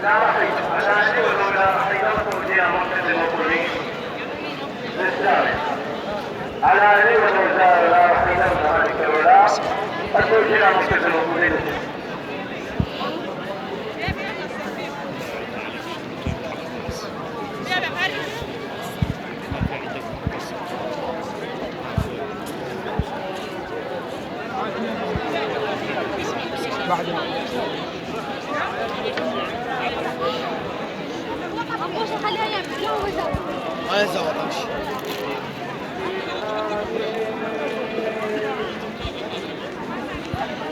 على الأولى حيدركم فيها مركز المقولين للثاني على الأولى حيدركم هذه الأولى التوجيه إلى مركز المقولين خليها يعمل لا هو زور ما يزورش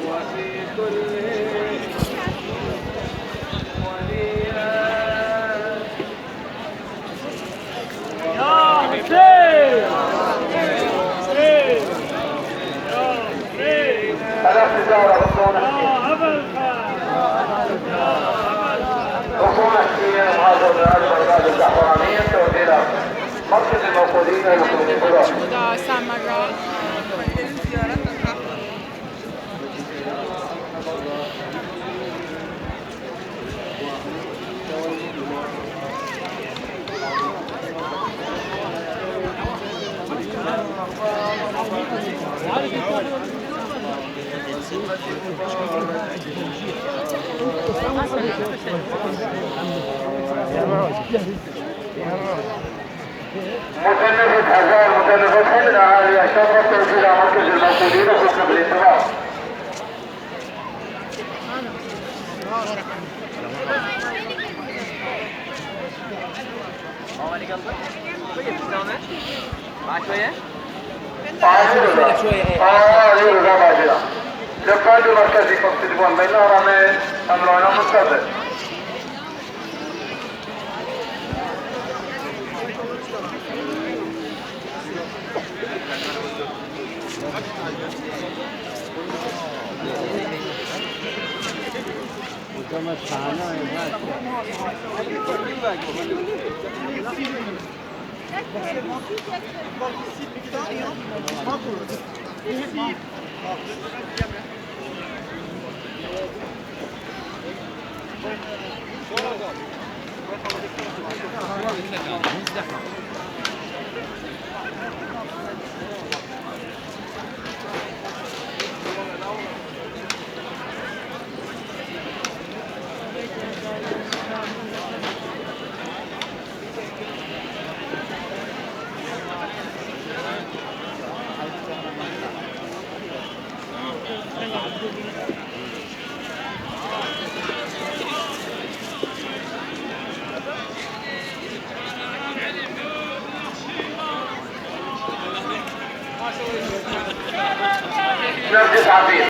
وفي كل مركز الموقودين المسلمين ده سامرة متنفس هزار متنفس حمل عالية شرط توجيه مركز الموقودين وحكم بالانتظار لقاء مركزي تليفون بين هرمين أمرنا منتظر نرجس عفيف